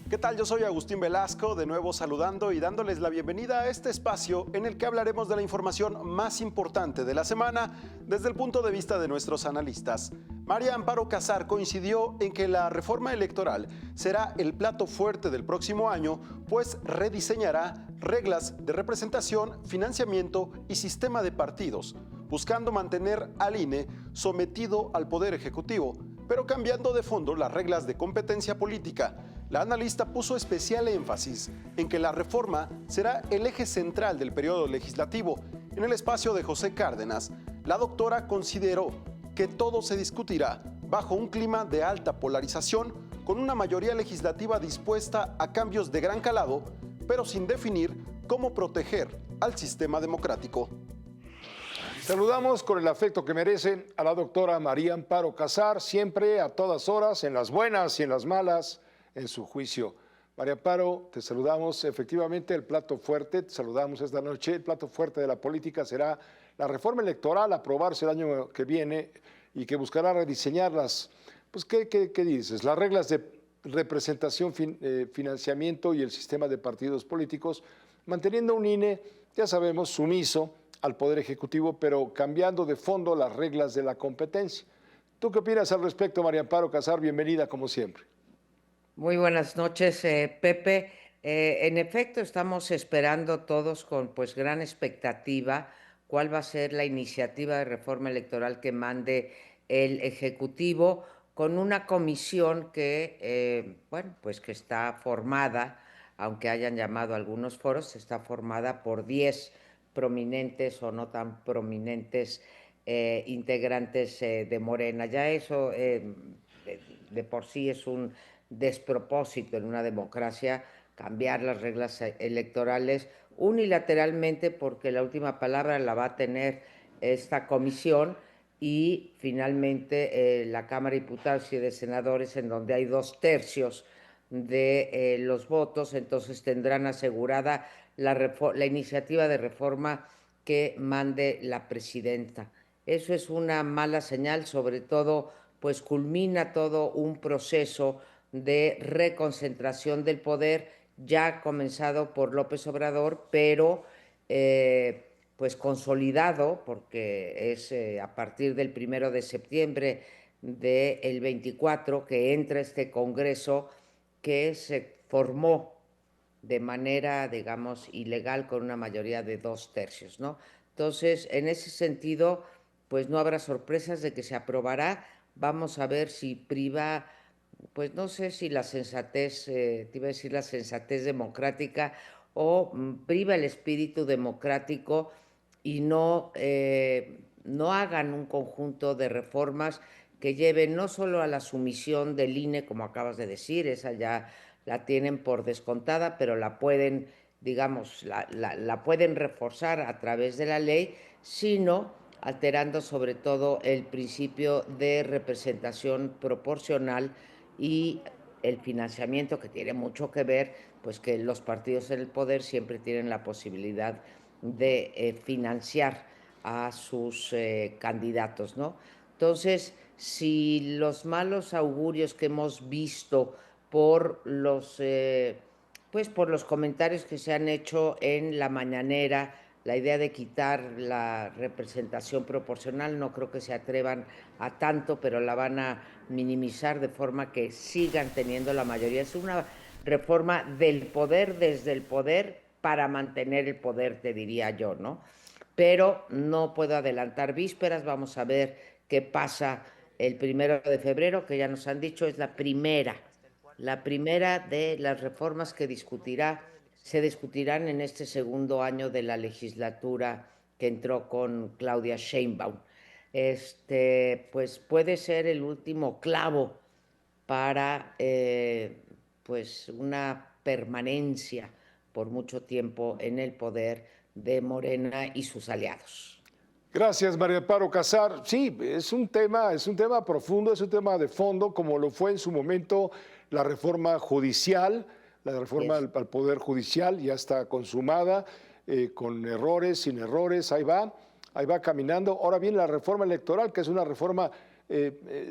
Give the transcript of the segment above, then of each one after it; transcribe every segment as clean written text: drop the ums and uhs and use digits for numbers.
¿Qué tal? Yo soy Agustín Velasco, de nuevo saludando y dándoles la bienvenida a este espacio en el que hablaremos de la información más importante de la semana desde el punto de vista de nuestros analistas. María Amparo Casar coincidió en que la reforma electoral será el plato fuerte del próximo año, pues rediseñará reglas de representación, financiamiento y sistema de partidos, buscando mantener al INE sometido al Poder Ejecutivo, pero cambiando de fondo las reglas de competencia política. La analista puso especial énfasis en que la reforma será el eje central del periodo legislativo. En el espacio de José Cárdenas, la doctora consideró que todo se discutirá bajo un clima de alta polarización, con una mayoría legislativa dispuesta a cambios de gran calado, pero sin definir cómo proteger al sistema democrático. Saludamos con el afecto que merece a la doctora María Amparo Casar, siempre, a todas horas, en las buenas y en las malas, en su juicio. María Amparo, te saludamos. Efectivamente, el plato fuerte, te saludamos esta noche, el plato fuerte de la política será la reforma electoral, aprobarse el año que viene y que buscará rediseñar las, pues, ¿qué dices? Las reglas de representación, financiamiento y el sistema de partidos políticos, manteniendo un INE, ya sabemos, sumiso al Poder Ejecutivo, pero cambiando de fondo las reglas de la competencia. ¿Tú qué opinas al respecto, María Amparo Casar? Bienvenida, como siempre. Muy buenas noches, Pepe. En efecto, estamos esperando todos con gran expectativa cuál va a ser la iniciativa de reforma electoral que mande el Ejecutivo, con una comisión que, que está formada, aunque hayan llamado a algunos foros, está formada por 10 prominentes o no tan prominentes integrantes de Morena. Ya eso de por sí es un despropósito en una democracia cambiar las reglas electorales unilateralmente, porque la última palabra la va a tener esta comisión y finalmente la Cámara de Diputados y de Senadores, en donde hay 2/3 de los votos, entonces tendrán asegurada la iniciativa de reforma que mande la presidenta. Eso es una mala señal, sobre todo, pues culmina todo un proceso de reconcentración del poder, ya comenzado por López Obrador, pero pues consolidado, porque es a partir del 1 de septiembre del 24 que entra este Congreso, que se formó de manera, digamos, ilegal, con una mayoría de 2/3, ¿no? Entonces, en ese sentido, pues no habrá sorpresas de que se aprobará. Vamos a ver si priva, pues no sé si la sensatez, te iba a decir la sensatez democrática, o priva el espíritu democrático y no hagan un conjunto de reformas que lleven no solo a la sumisión del INE, como acabas de decir, esa ya la tienen por descontada, pero la pueden, digamos, la pueden reforzar a través de la ley, sino alterando sobre todo el principio de representación proporcional y el financiamiento, que tiene mucho que ver, pues que los partidos en el poder siempre tienen la posibilidad de financiar a sus candidatos, ¿no? Entonces, si los malos augurios que hemos visto por por los comentarios que se han hecho en la mañanera, la idea de quitar la representación proporcional, no creo que se atrevan a tanto, pero la van a minimizar de forma que sigan teniendo la mayoría. Es una reforma del poder, desde el poder, para mantener el poder, te diría yo, ¿no? Pero no puedo adelantar vísperas. Vamos a ver qué pasa el 1 de febrero, que ya nos han dicho es la primera de las reformas que se discutirán en este segundo año de la legislatura que entró con Claudia Sheinbaum. Pues puede ser el último clavo para pues una permanencia por mucho tiempo en el poder de Morena y sus aliados. Gracias, María Amparo Casar. Sí, es un tema profundo, es un tema de fondo, como lo fue en su momento la reforma judicial. La reforma al Poder Judicial ya está consumada, con errores, sin errores, ahí va. ahí va caminando. Ahora viene la reforma electoral, que es una reforma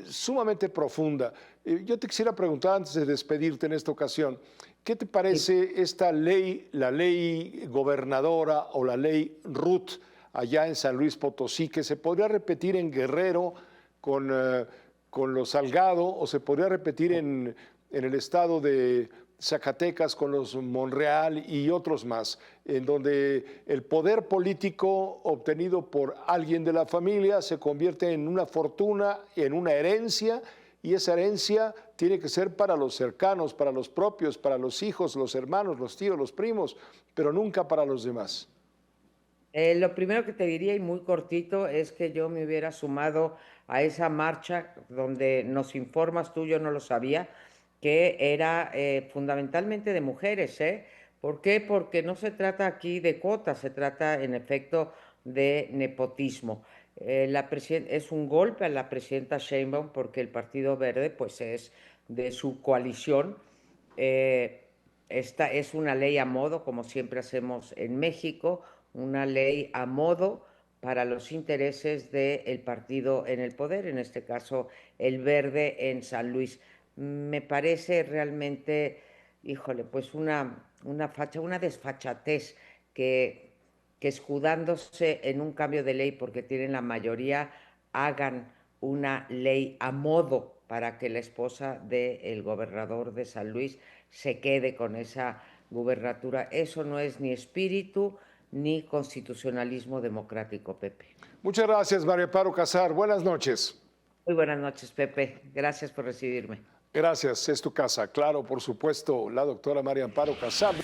sumamente profunda. Yo te quisiera preguntar antes de despedirte en esta ocasión, ¿qué te parece esta ley, la ley gobernadora o la ley RUT allá en San Luis Potosí, que se podría repetir en Guerrero con los Salgado, o se podría repetir en el estado de Zacatecas con los Monreal y otros más, en donde el poder político obtenido por alguien de la familia se convierte en una fortuna, en una herencia, y esa herencia tiene que ser para los cercanos, para los propios, para los hijos, los hermanos, los tíos, los primos, pero nunca para los demás? Lo primero que te diría, y muy cortito, es que yo me hubiera sumado a esa marcha donde nos informas tú, yo no lo sabía, que era fundamentalmente de mujeres, ¿eh? ¿Por qué? Porque no se trata aquí de cuotas, se trata en efecto de nepotismo. Es un golpe a la presidenta Sheinbaum porque el Partido Verde pues es de su coalición. Esta es una ley a modo, como siempre hacemos en México, una ley a modo para los intereses del partido en el poder, en este caso el Verde en San Luis. Me parece realmente, híjole, pues una desfachatez que escudándose en un cambio de ley porque tienen la mayoría, hagan una ley a modo para que la esposa del gobernador de San Luis se quede con esa gubernatura. Eso no es ni espíritu ni constitucionalismo democrático, Pepe. Muchas gracias, María Amparo Casar. Buenas noches. Muy buenas noches, Pepe. Gracias por recibirme. Gracias, es tu casa. Claro, por supuesto, la doctora María Amparo Casar.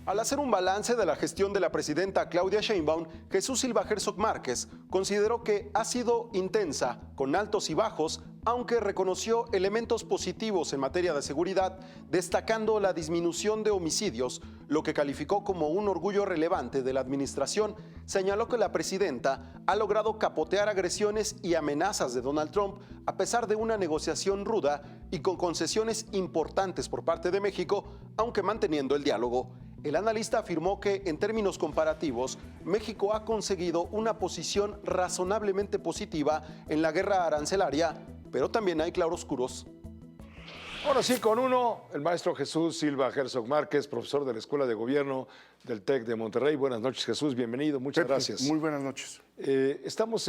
Al hacer un balance de la gestión de la presidenta Claudia Sheinbaum, Jesús Silva Herzog Márquez consideró que ha sido intensa, con altos y bajos, aunque reconoció elementos positivos en materia de seguridad, destacando la disminución de homicidios, lo que calificó como un orgullo relevante de la administración. Señaló que la presidenta ha logrado capotear agresiones y amenazas de Donald Trump a pesar de una negociación ruda y con concesiones importantes por parte de México, aunque manteniendo el diálogo. El analista afirmó que, en términos comparativos, México ha conseguido una posición razonablemente positiva en la guerra arancelaria, pero también hay claroscuros. Ahora sí, con uno, el maestro Jesús Silva Herzog Márquez, profesor de la Escuela de Gobierno del TEC de Monterrey. Buenas noches, Jesús, bienvenido, muchas Pepe, gracias. Muy buenas noches. Estamos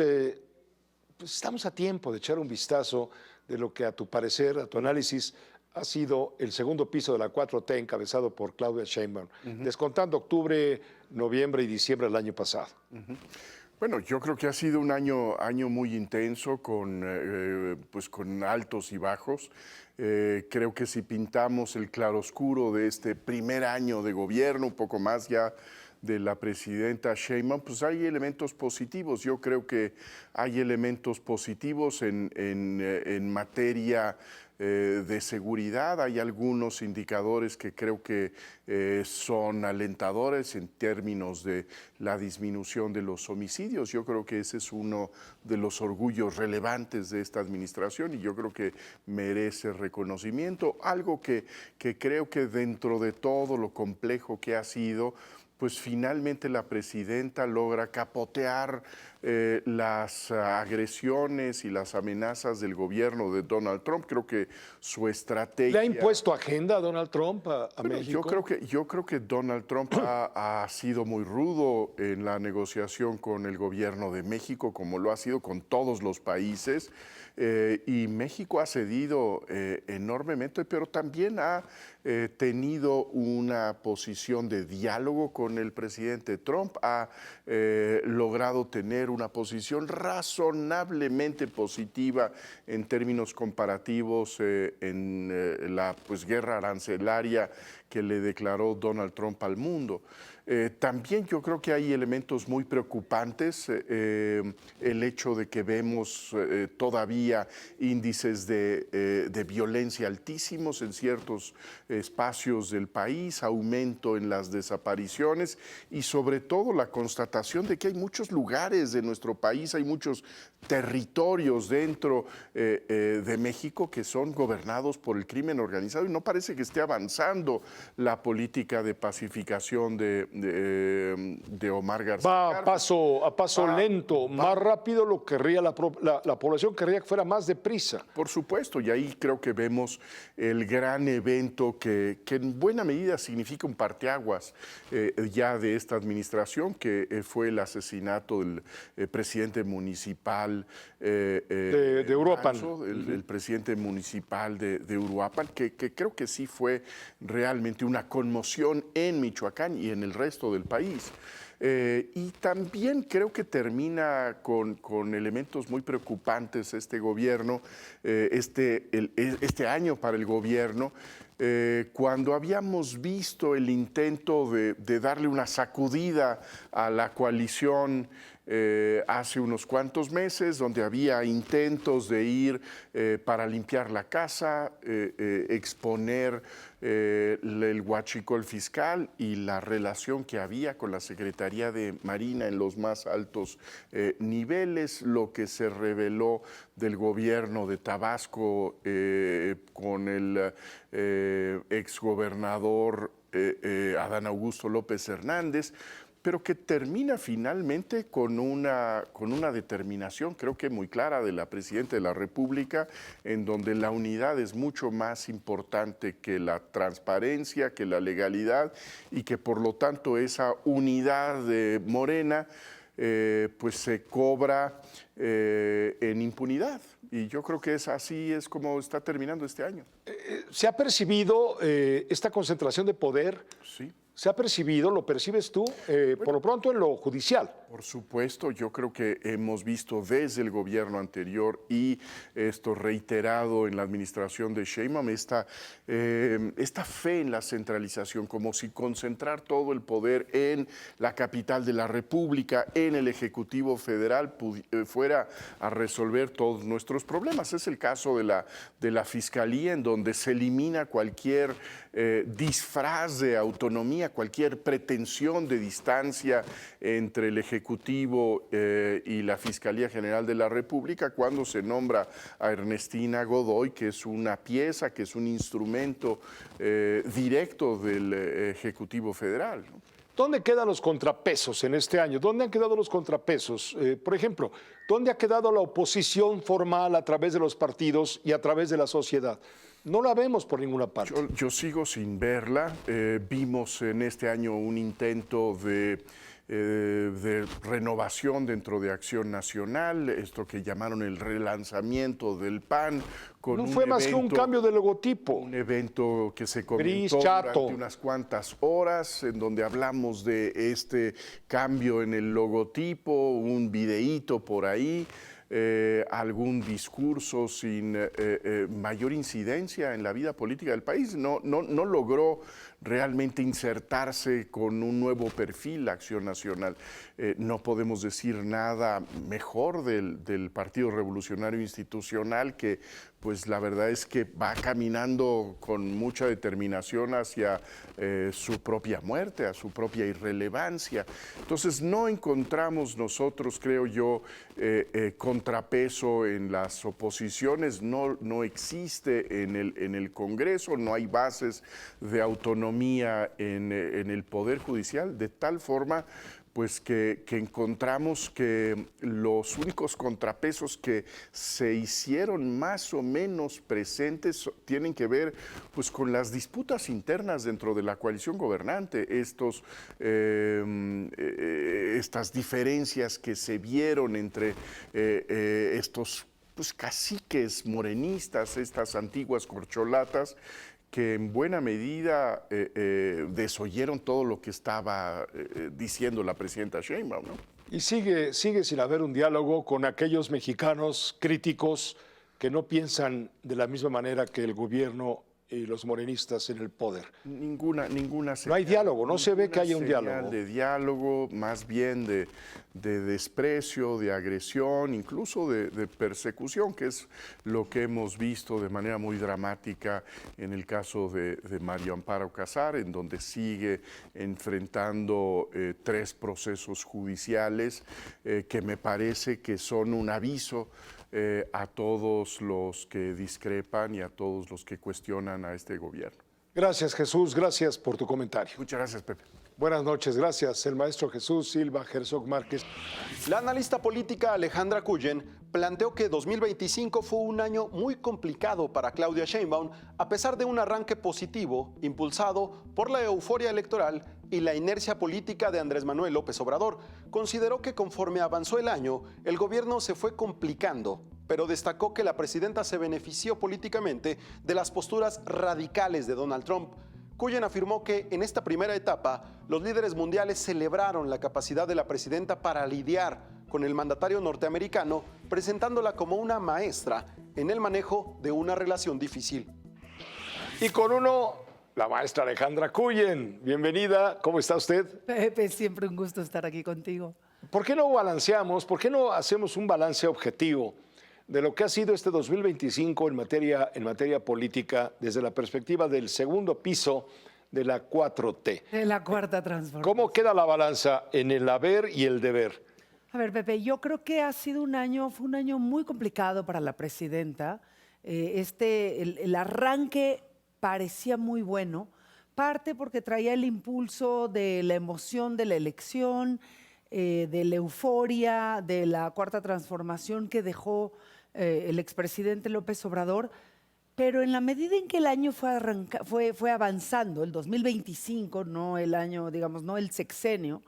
a tiempo de echar un vistazo de lo que a tu parecer, a tu análisis, ha sido el segundo piso de la 4T encabezado por Claudia Sheinbaum, descontando octubre, noviembre y diciembre del año pasado. Bueno, yo creo que ha sido un año muy intenso con altos y bajos. Creo que si pintamos el claroscuro de este primer año de gobierno, un poco más ya de la presidenta Sheinbaum, pues hay elementos positivos. Yo creo que hay elementos positivos en materia de seguridad. Hay algunos indicadores que creo que son alentadores en términos de la disminución de los homicidios. Yo creo que ese es uno de los orgullos relevantes de esta administración y yo creo que merece reconocimiento. Algo que creo que dentro de todo lo complejo que ha sido, pues finalmente la presidenta logra capotear las agresiones y las amenazas del gobierno de Donald Trump. Creo que su estrategia... ¿Le ha impuesto agenda a Donald Trump a México? Yo creo que Donald Trump ha sido muy rudo en la negociación con el gobierno de México, como lo ha sido con todos los países. Y México ha cedido enormemente, pero también ha tenido una posición de diálogo con el presidente Trump, ha logrado tener una posición razonablemente positiva en términos comparativos en la guerra arancelaria que le declaró Donald Trump al mundo. También yo creo que hay elementos muy preocupantes, el hecho de que vemos todavía índices de violencia altísimos en ciertos espacios del país, aumento en las desapariciones y sobre todo la constatación de que hay muchos lugares de nuestro país, hay muchos territorios dentro de México que son gobernados por el crimen organizado y no parece que esté avanzando la política de pacificación de Omar García Va Harfuch. a paso lento, más rápido lo querría la población, querría que fuera más deprisa. Por supuesto, y ahí creo que vemos el gran evento que en buena medida significa un parteaguas ya de esta administración, que fue el asesinato del presidente municipal de Uruapan. Manso, el presidente municipal de Uruapan, que creo que sí fue realmente una conmoción en Michoacán y en el resto del país. Y también creo que termina con elementos muy preocupantes este gobierno, este año para el gobierno, cuando habíamos visto el intento de darle una sacudida a la coalición hace unos cuantos meses, donde había intentos de ir para limpiar la casa, exponer el huachicol fiscal y la relación que había con la Secretaría de Marina en los más altos niveles, lo que se reveló del gobierno de Tabasco con el exgobernador Adán Augusto López Hernández, pero que termina finalmente con una determinación, creo que muy clara, de la Presidenta de la República, en donde la unidad es mucho más importante que la transparencia, que la legalidad, y que por lo tanto esa unidad de Morena pues se cobra en impunidad. Y yo creo que así es como está terminando este año. ¿Se ha percibido esta concentración de poder? Sí. ¿Se ha percibido, lo percibes tú, por lo pronto en lo judicial? Por supuesto, yo creo que hemos visto desde el gobierno anterior y esto reiterado en la administración de Sheinbaum, esta fe en la centralización, como si concentrar todo el poder en la capital de la República, en el Ejecutivo Federal, fuera a resolver todos nuestros problemas. Es el caso de la Fiscalía, en donde se elimina cualquier disfraz de autonomía, cualquier pretensión de distancia entre el Ejecutivo y la Fiscalía General de la República, cuando se nombra a Ernestina Godoy, que es una pieza, que es un instrumento directo del Ejecutivo Federal, ¿no? ¿Dónde quedan los contrapesos en este año? ¿Dónde han quedado los contrapesos? Por ejemplo, ¿dónde ha quedado la oposición formal a través de los partidos y a través de la sociedad? No la vemos por ninguna parte. Yo sigo sin verla. Vimos en este año un intento de renovación dentro de Acción Nacional, esto que llamaron el relanzamiento del PAN. No fue más que un cambio de logotipo. Un evento que se Gris, comentó chato. durante unas cuantas horas, en donde hablamos de este cambio en el logotipo, un videíto por ahí. Algún discurso sin mayor incidencia en la vida política del país. No logró realmente insertarse con un nuevo perfil la Acción Nacional. No podemos decir nada mejor del Partido Revolucionario Institucional, que pues la verdad es que va caminando con mucha determinación hacia su propia muerte, a su propia irrelevancia. Entonces no encontramos nosotros, creo yo, contrapeso en las oposiciones, no existe en el Congreso, no hay bases de autonomía en el Poder Judicial, de tal forma pues que encontramos que los únicos contrapesos que se hicieron más o menos presentes tienen que ver pues con las disputas internas dentro de la coalición gobernante, estas diferencias que se vieron entre estos pues, caciques morenistas, estas antiguas corcholatas, que en buena medida desoyeron todo lo que estaba diciendo la presidenta Sheinbaum, ¿no? Y sigue sin haber un diálogo con aquellos mexicanos críticos que no piensan de la misma manera que el gobierno y los morenistas en el poder. Ninguna señal. No hay diálogo, no se ve que haya un Señal diálogo. de diálogo, más bien de desprecio, de agresión, incluso de persecución, que es lo que hemos visto de manera muy dramática en el caso de María Amparo Casar, en donde sigue enfrentando 3 procesos judiciales que me parece que son un aviso a todos los que discrepan y a todos los que cuestionan a este gobierno. Gracias, Jesús. Gracias por tu comentario. Muchas gracias, Pepe. Buenas noches. Gracias, el maestro Jesús Silva Herzog Márquez. La analista política Alejandra Cullen planteó que 2025 fue un año muy complicado para Claudia Sheinbaum, a pesar de un arranque positivo impulsado por la euforia electoral y la inercia política de Andrés Manuel López Obrador. Consideró que conforme avanzó el año, el gobierno se fue complicando, pero destacó que la presidenta se benefició políticamente de las posturas radicales de Donald Trump. Cullen afirmó que en esta primera etapa, los líderes mundiales celebraron la capacidad de la presidenta para lidiar con el mandatario norteamericano, presentándola como una maestra en el manejo de una relación difícil. Y con uno, la maestra Alejandra Cullen. Bienvenida. ¿Cómo está usted? Pepe, siempre un gusto estar aquí contigo. ¿Por qué no balanceamos, por qué no hacemos un balance objetivo de lo que ha sido este 2025 en materia política desde la perspectiva del segundo piso de la 4T? De la cuarta transformación. ¿Cómo queda la balanza en el haber y el deber? A ver, Pepe, yo creo que fue un año muy complicado para la presidenta. El arranque parecía muy bueno, parte porque traía el impulso de la emoción de la elección, de la euforia, de la cuarta transformación que dejó el expresidente López Obrador, pero en la medida en que el año fue avanzando, el 2025, no el año, digamos, no el sexenio,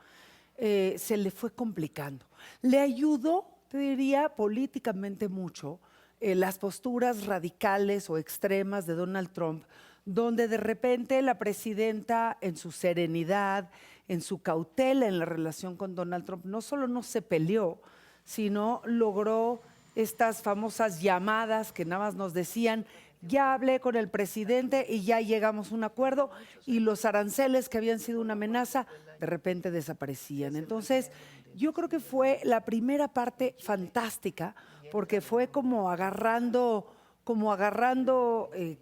se le fue complicando. Le ayudó, te diría, políticamente mucho las posturas radicales o extremas de Donald Trump, donde de repente la presidenta, en su serenidad, en su cautela en la relación con Donald Trump, no solo no se peleó, sino logró estas famosas llamadas que nada más nos decían: ya hablé con el presidente y ya llegamos a un acuerdo, y los aranceles que habían sido una amenaza de repente desaparecían. Entonces, yo creo que fue la primera parte fantástica, porque fue como agarrando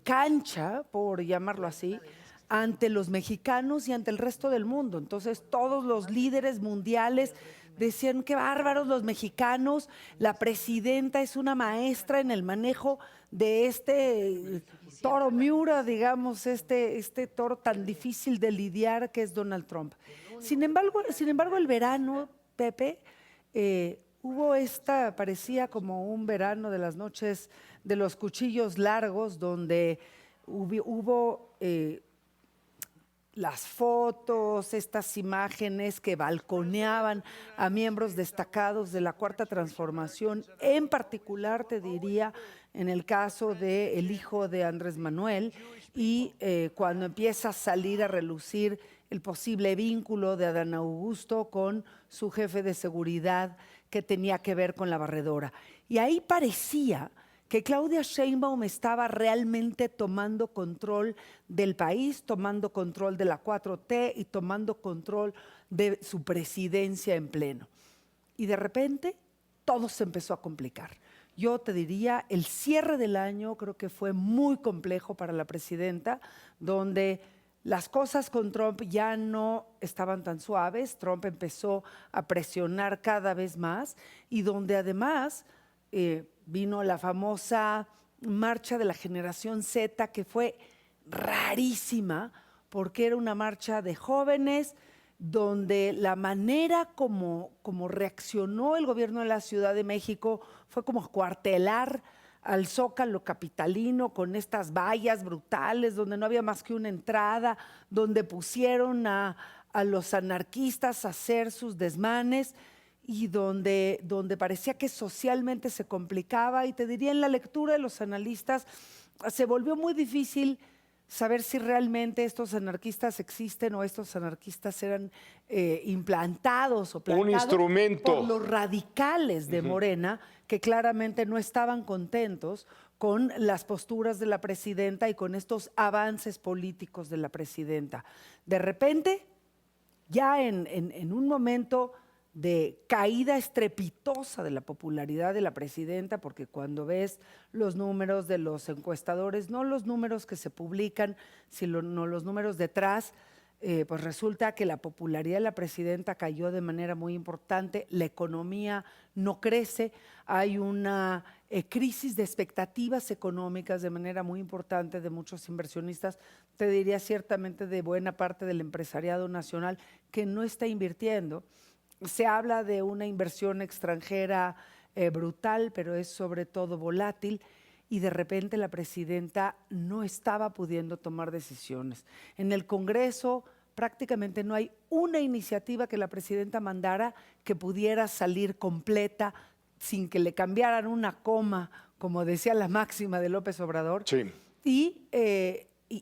cancha, por llamarlo así, ante los mexicanos y ante el resto del mundo. Entonces, todos los líderes mundiales decían: qué bárbaros los mexicanos, la presidenta es una maestra en el manejo de este toro Miura, digamos, este toro tan difícil de lidiar que es Donald Trump. Sin embargo, el verano, Pepe, parecía como un verano de las noches de los cuchillos largos, donde hubo las fotos, estas imágenes que balconeaban a miembros destacados de la Cuarta Transformación, en particular, te diría, en el caso del hijo de Andrés Manuel, y cuando empieza a salir a relucir el posible vínculo de Adán Augusto con su jefe de seguridad, que tenía que ver con la barredora. Y ahí parecía que Claudia Sheinbaum estaba realmente tomando control del país, tomando control de la 4T y tomando control de su presidencia en pleno. Y de repente todo se empezó a complicar. Yo te diría, el cierre del año creo que fue muy complejo para la presidenta, donde las cosas con Trump ya no estaban tan suaves. Trump empezó a presionar cada vez más, y donde además vino la famosa marcha de la generación Z, que fue rarísima, porque era una marcha de jóvenes, donde la manera como reaccionó el gobierno de la Ciudad de México fue como cuartelar al Zócalo capitalino con estas vallas brutales, donde no había más que una entrada, donde pusieron a los anarquistas a hacer sus desmanes, y donde parecía que socialmente se complicaba. Y te diría, en la lectura de los analistas se volvió muy difícil saber si realmente estos anarquistas existen o estos anarquistas eran implantados o plantados un instrumento por los radicales de Morena, que claramente no estaban contentos con las posturas de la presidenta y con estos avances políticos de la presidenta. De repente, ya en un momento de caída estrepitosa de la popularidad de la presidenta, porque cuando ves los números de los encuestadores, no los números que se publican, sino los números detrás, pues resulta que la popularidad de la presidenta cayó de manera muy importante, la economía no crece, hay una crisis de expectativas económicas de manera muy importante de muchos inversionistas, te diría ciertamente de buena parte del empresariado nacional que no está invirtiendo. Se habla de una inversión extranjera brutal, pero es sobre todo volátil, y de repente la presidenta no estaba pudiendo tomar decisiones. En el Congreso prácticamente no hay una iniciativa que la presidenta mandara que pudiera salir completa sin que le cambiaran una coma, como decía la máxima de López Obrador. Sí. Y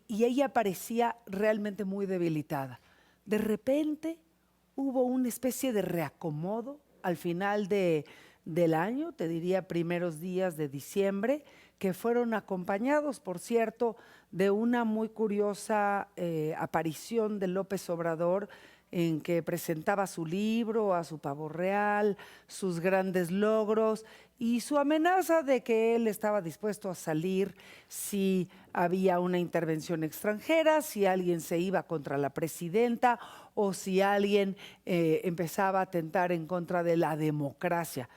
ella parecía realmente muy debilitada. De repente hubo una especie de reacomodo al final del año, te diría primeros días de diciembre, que fueron acompañados, por cierto, de una muy curiosa aparición de López Obrador en que presentaba su libro, a su pavo real, sus grandes logros y su amenaza de que él estaba dispuesto a salir si había una intervención extranjera, si alguien se iba contra la presidenta o si alguien empezaba a atentar en contra de la democracia.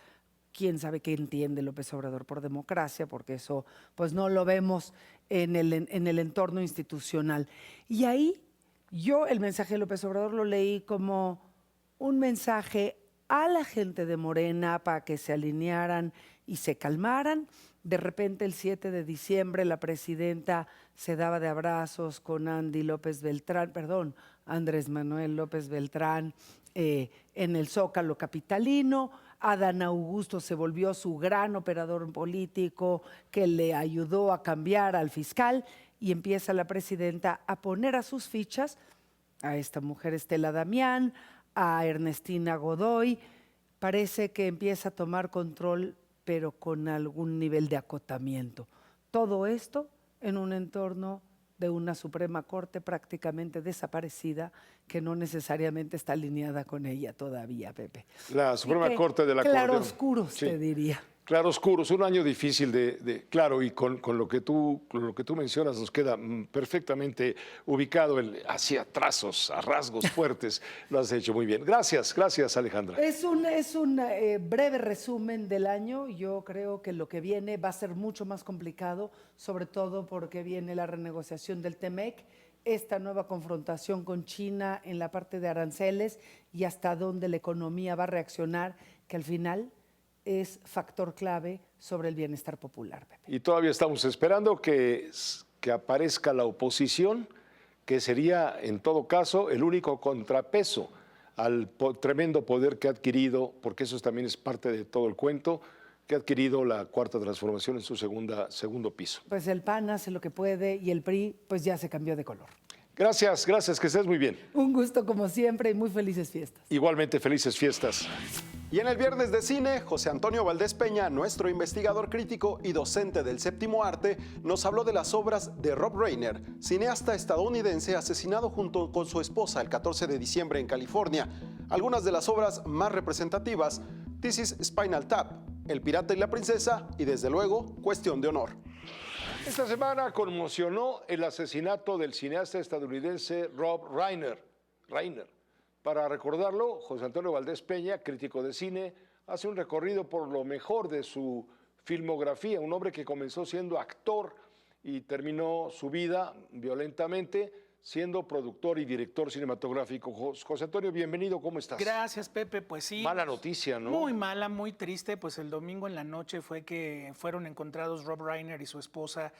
Quién sabe qué entiende López Obrador por democracia, porque eso pues no lo vemos en el entorno institucional. Y ahí yo el mensaje de López Obrador lo leí como un mensaje a la gente de Morena para que se alinearan y se calmaran. De repente el 7 de diciembre la presidenta se daba de abrazos con Andrés Manuel López Beltrán en el Zócalo capitalino. Adán Augusto se volvió su gran operador político que le ayudó a cambiar al fiscal y empieza la presidenta a poner a sus fichas a esta mujer Estela Damián, a Ernestina Godoy. Parece que empieza a tomar control, pero con algún nivel de acotamiento. Todo esto en un entorno de una Suprema Corte prácticamente desaparecida, que no necesariamente está alineada con ella todavía, Pepe. La Suprema Corte de la Corte. Claroscuros, Sí. te diría. Claroscuros, un año difícil claro, y con lo que tú mencionas nos queda perfectamente ubicado hacia trazos, a rasgos fuertes. Lo has hecho muy bien. Gracias, Alejandra. Es un breve resumen del año. Yo creo que lo que viene va a ser mucho más complicado, sobre todo porque viene la renegociación del TEMEC, esta nueva confrontación con China en la parte de aranceles y hasta dónde la economía va a reaccionar, que al final es factor clave sobre el bienestar popular, Pepe. Y todavía estamos esperando que aparezca la oposición, que sería en todo caso el único contrapeso al tremendo poder que ha adquirido, porque eso también es parte de todo el cuento, que ha adquirido la Cuarta Transformación en su segundo piso. Pues el PAN hace lo que puede y el PRI pues ya se cambió de color. Gracias, que estés muy bien. Un gusto como siempre y muy felices fiestas. Igualmente, felices fiestas. Y en el Viernes de Cine, José Antonio Valdés Peña, nuestro investigador crítico y docente del Séptimo Arte, nos habló de las obras de Rob Reiner, cineasta estadounidense asesinado junto con su esposa el 14 de diciembre en California. Algunas de las obras más representativas: This is Spinal Tap, El pirata y la princesa y, desde luego, Cuestión de honor. Esta semana conmocionó el asesinato del cineasta estadounidense Rob Reiner. Para recordarlo, José Antonio Valdés Peña, crítico de cine, hace un recorrido por lo mejor de su filmografía, un hombre que comenzó siendo actor y terminó su vida violentamente siendo productor y director cinematográfico. José Antonio, bienvenido, ¿cómo estás? Gracias, Pepe, pues sí. Mala noticia, ¿no? Muy mala, muy triste, pues el domingo en la noche fue que fueron encontrados Rob Reiner y su esposa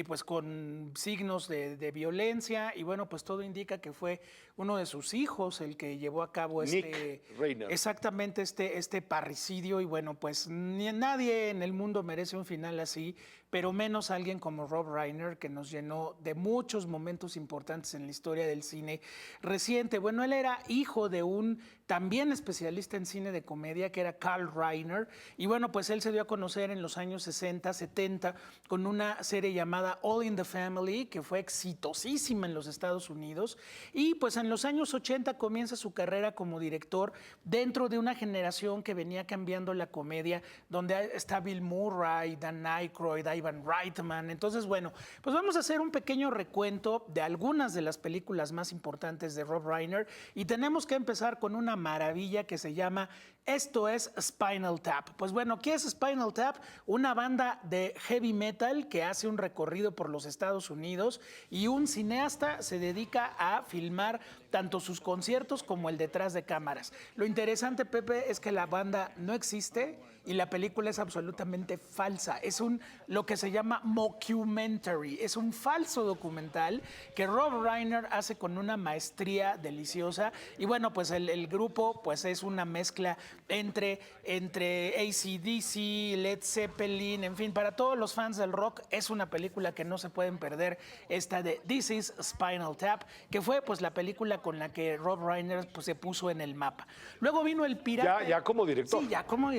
pues con signos de violencia, y bueno, pues todo indica que fue uno de sus hijos el que llevó a cabo Nick Reiner. Exactamente, este parricidio, y bueno, pues nadie en el mundo merece un final así, pero menos alguien como Rob Reiner, que nos llenó de muchos momentos importantes en la historia del cine reciente. Bueno, él era hijo de un también especialista en cine de comedia, que era Carl Reiner, y bueno, pues él se dio a conocer en los años 60, 70, con una serie llamada All in the Family, que fue exitosísima en los Estados Unidos, y pues en los años 80 comienza su carrera como director dentro de una generación que venía cambiando la comedia, donde está Bill Murray, Dan Aykroyd, Ivan Reitman. Entonces, bueno, pues vamos a hacer un pequeño recuento de algunas algunas de las películas más importantes de Rob Reiner, y tenemos que empezar con una maravilla que se llama Esto es Spinal Tap. Pues bueno, ¿qué es Spinal Tap? Una banda de heavy metal que hace un recorrido por los Estados Unidos y un cineasta se dedica a filmar tanto sus conciertos como el detrás de cámaras. Lo interesante, Pepe, es que la banda no existe y la película es absolutamente falsa. Es lo que se llama mockumentary. Es un falso documental que Rob Reiner hace con una maestría deliciosa. Y bueno, pues el grupo pues es una mezcla entre AC/DC, Led Zeppelin, en fin, para todos los fans del rock es una película que no se pueden perder, esta de This is Spinal Tap, que fue pues la película con la que Rob Reiner pues, se puso en el mapa. Luego vino El Pirata. Ya como director. Sí, ya como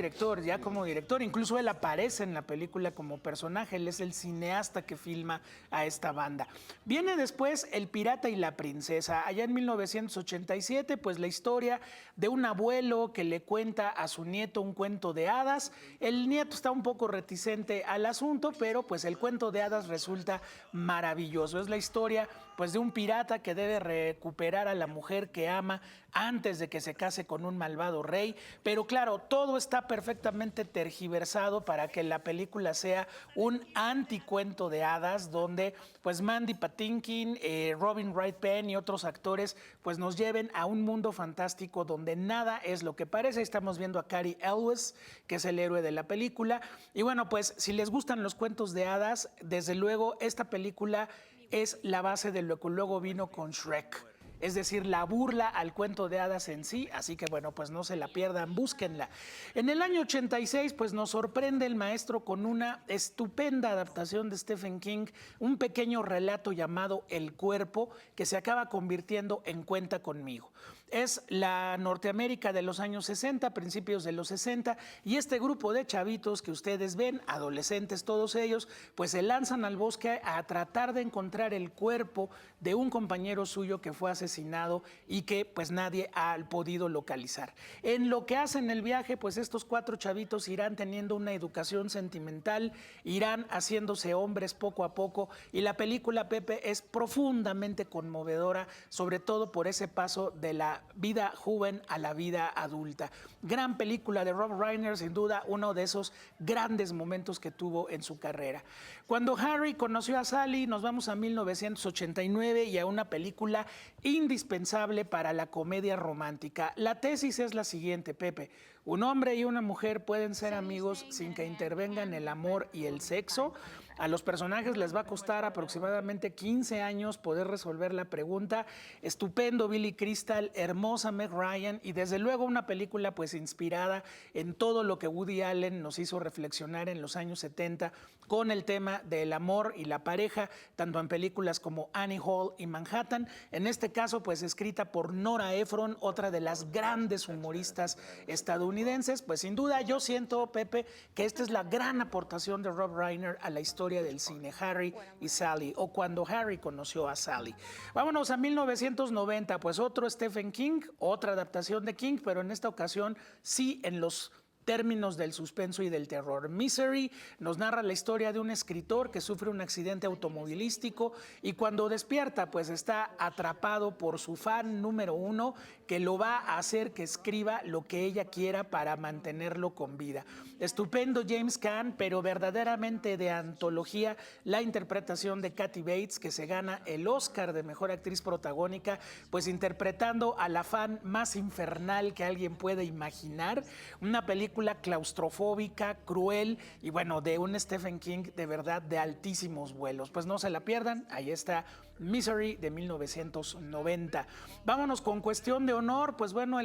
director. Incluso él aparece en la película como personaje. Él es el cineasta que filma a esta banda. Viene después El Pirata y la Princesa. Allá en 1987, pues la historia de un abuelo que le cuenta a su nieto un cuento de hadas. El nieto está un poco reticente al asunto, pero pues el cuento de hadas resulta maravilloso. Es la historia pues de un pirata que debe recuperar a la mujer que ama antes de que se case con un malvado rey, pero claro, todo está perfectamente tergiversado para que la película sea un anticuento de hadas, donde pues Mandy Patinkin, Robin Wright Penn y otros actores pues nos lleven a un mundo fantástico donde nada es lo que parece. Estamos viendo a Cary Elwes, que es el héroe de la película, y bueno, pues si les gustan los cuentos de hadas, desde luego esta película es la base de lo que luego vino con Shrek. Es decir, la burla al cuento de hadas en sí, así que bueno, pues no se la pierdan, búsquenla. En el año 86, pues nos sorprende el maestro con una estupenda adaptación de Stephen King, un pequeño relato llamado El Cuerpo, que se acaba convirtiendo en Cuenta Conmigo. Es la Norteamérica de los años 60, principios de los 60, y este grupo de chavitos que ustedes ven, adolescentes todos ellos, pues se lanzan al bosque a tratar de encontrar el cuerpo de un compañero suyo que fue asesinado y que pues nadie ha podido localizar. En lo que hacen el viaje, pues estos 4 chavitos irán teniendo una educación sentimental, irán haciéndose hombres poco a poco, y la película, Pepe, es profundamente conmovedora, sobre todo por ese paso de la vida joven a la vida adulta. Gran película de Rob Reiner, sin duda uno de esos grandes momentos que tuvo en su carrera. Cuando Harry conoció a Sally, nos vamos a 1989 y a una película indispensable para la comedia romántica. La tesis es la siguiente, Pepe. Un hombre y una mujer pueden ser amigos sin que intervengan el amor y el sexo. A los personajes les va a costar aproximadamente 15 años poder resolver la pregunta. Estupendo Billy Crystal, hermosa Meg Ryan, y desde luego una película pues inspirada en todo lo que Woody Allen nos hizo reflexionar en los años 70 con el tema del amor y la pareja, tanto en películas como Annie Hall y Manhattan. En este caso pues escrita por Nora Ephron, otra de las grandes humoristas estadounidenses. Pues sin duda yo siento, Pepe, que esta es la gran aportación de Rob Reiner a la historia del cine, Harry y Sally, o Cuando Harry conoció a Sally. Vámonos a 1990, pues otro Stephen King, otra adaptación de King, pero en esta ocasión sí en los términos del suspenso y del terror. Misery nos narra la historia de un escritor que sufre un accidente automovilístico y cuando despierta pues está atrapado por su fan número 1 que lo va a hacer que escriba lo que ella quiera para mantenerlo con vida. Estupendo James Caan, pero verdaderamente de antología, la interpretación de Kathy Bates, que se gana el Oscar de Mejor Actriz Protagónica, pues interpretando a la fan más infernal que alguien puede imaginar. Una película claustrofóbica, cruel y bueno, de un Stephen King de verdad de altísimos vuelos. Pues no se la pierdan, ahí está Misery de 1990. Vámonos con Cuestión de Honor, pues bueno,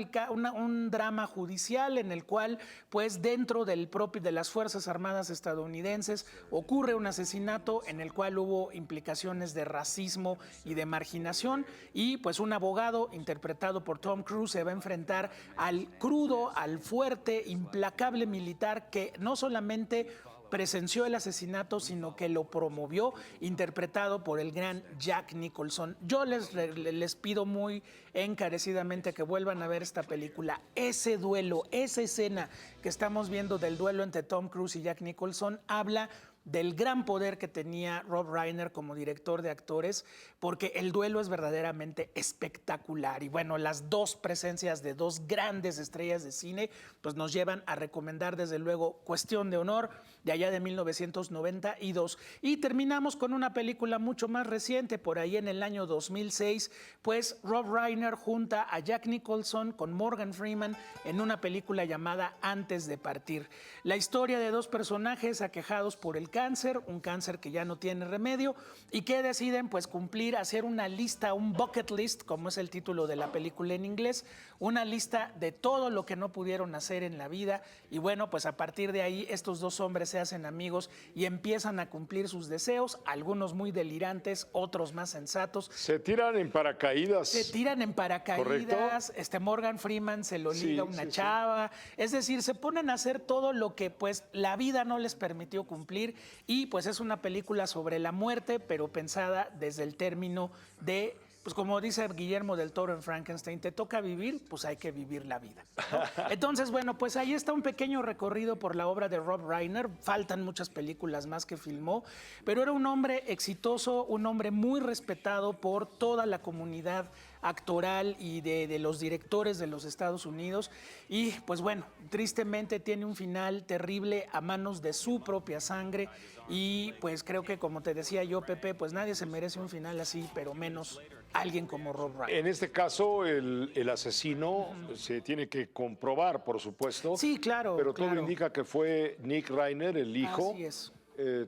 un drama judicial en el cual pues dentro de las Fuerzas Armadas estadounidenses ocurre un asesinato en el cual hubo implicaciones de racismo y de marginación y pues un abogado interpretado por Tom Cruise se va a enfrentar al crudo, al fuerte, implacable militar que no solamente presenció el asesinato, sino que lo promovió, interpretado por el gran Jack Nicholson. Yo les pido muy encarecidamente que vuelvan a ver esta película. Ese duelo, esa escena que estamos viendo del duelo entre Tom Cruise y Jack Nicholson habla del gran poder que tenía Rob Reiner como director de actores, porque el duelo es verdaderamente espectacular. Y bueno, las dos presencias de dos grandes estrellas de cine pues nos llevan a recomendar desde luego Cuestión de Honor, de allá de 1992. Y terminamos con una película mucho más reciente, por ahí en el año 2006, pues Rob Reiner junta a Jack Nicholson con Morgan Freeman en una película llamada Antes de partir. La historia de dos personajes aquejados por el cáncer, un cáncer que ya no tiene remedio, y que deciden pues cumplir, hacer una lista, un bucket list, como es el título de la película en inglés, una lista de todo lo que no pudieron hacer en la vida. Y bueno, pues a partir de ahí estos dos hombres se hacen amigos y empiezan a cumplir sus deseos, algunos muy delirantes, otros más sensatos. Se tiran en paracaídas. Se tiran en paracaídas, Morgan Freeman se lo liga a una chava, es decir, se ponen a hacer todo lo que pues la vida no les permitió cumplir, y pues es una película sobre la muerte, pero pensada desde el término de, pues como dice Guillermo del Toro en Frankenstein, te toca vivir, pues hay que vivir la vida, ¿no? Entonces, bueno, pues ahí está un pequeño recorrido por la obra de Rob Reiner. Faltan muchas películas más que filmó, pero era un hombre exitoso, un hombre muy respetado por toda la comunidad actoral y de los directores de los Estados Unidos. Y pues bueno, tristemente tiene un final terrible a manos de su propia sangre, y pues creo que, como te decía yo, Pepe, pues nadie se merece un final así, pero menos alguien como Rob Reiner. En este caso, el asesino se tiene que comprobar, por supuesto. Sí, claro. Pero todo claro. indica que fue Nick Reiner, el hijo. Así es.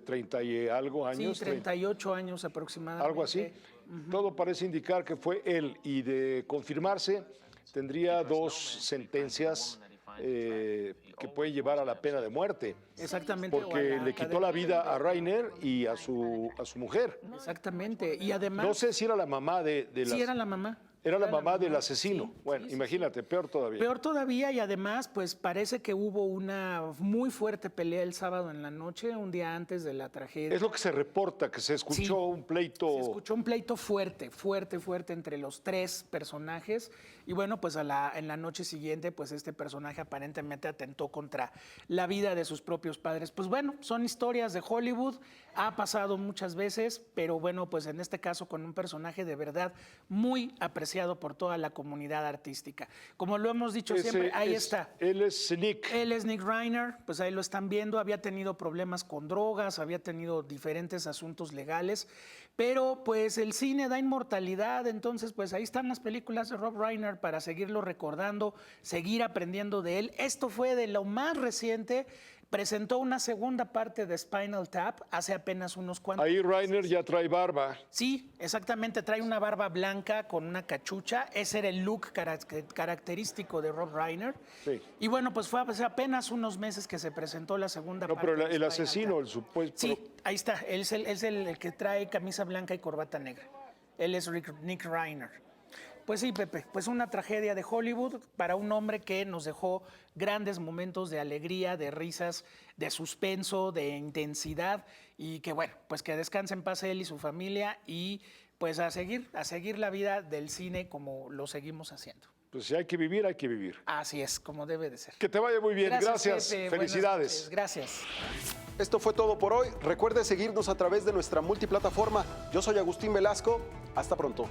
30 y algo años. Sí, 38 años aproximadamente. Algo así. Todo parece indicar que fue él, y de confirmarse tendría dos sentencias que pueden llevar a la pena de muerte. Exactamente. Porque le quitó la vida a Reiner y a su mujer. Exactamente. Y además... No sé si era la mamá de Sí, era la mamá. Era la mamá del asesino. Sí, Bueno, sí, imagínate, peor todavía. Peor todavía, y además, pues parece que hubo una muy fuerte pelea el sábado en la noche, un día antes de la tragedia. Es lo que se reporta, que se escuchó un pleito. Se escuchó un pleito fuerte entre los tres personajes. Y bueno, pues en la noche siguiente, pues este personaje aparentemente atentó contra la vida de sus propios padres. Pues bueno, son historias de Hollywood, ha pasado muchas veces, pero bueno, pues en este caso con un personaje de verdad muy apreciado por toda la comunidad artística. Como lo hemos dicho siempre, ahí está. Él es Nick. Él es Nick Reiner, pues ahí lo están viendo. Había tenido problemas con drogas, había tenido diferentes asuntos legales, pero pues el cine da inmortalidad. Entonces pues ahí están las películas de Rob Reiner para seguirlo recordando, seguir aprendiendo de él. Esto fue de lo más reciente. Presentó una segunda parte de Spinal Tap hace apenas unos cuantos Ahí meses. Reiner ya trae barba. Sí, exactamente, trae una barba blanca con una cachucha. Ese era el look característico de Rob Reiner. Sí. Y bueno, pues fue hace apenas unos meses que se presentó la segunda No, parte. pero de el Spinal asesino, Tap. el supuesto. Sí, ahí está. Él es el que trae camisa blanca y corbata negra. Él es Nick Reiner. Pues sí, Pepe, pues una tragedia de Hollywood para un hombre que nos dejó grandes momentos de alegría, de risas, de suspenso, de intensidad, y que bueno, pues que descanse en paz él y su familia, y pues a seguir la vida del cine como lo seguimos haciendo. Pues si hay que vivir, hay que vivir. Así es, como debe de ser. Que te vaya muy bien. Gracias. Pepe. Buenas Felicidades. noches. Gracias. Esto fue todo por hoy. Recuerde seguirnos a través de nuestra multiplataforma. Yo soy Agustín Velasco. Hasta pronto.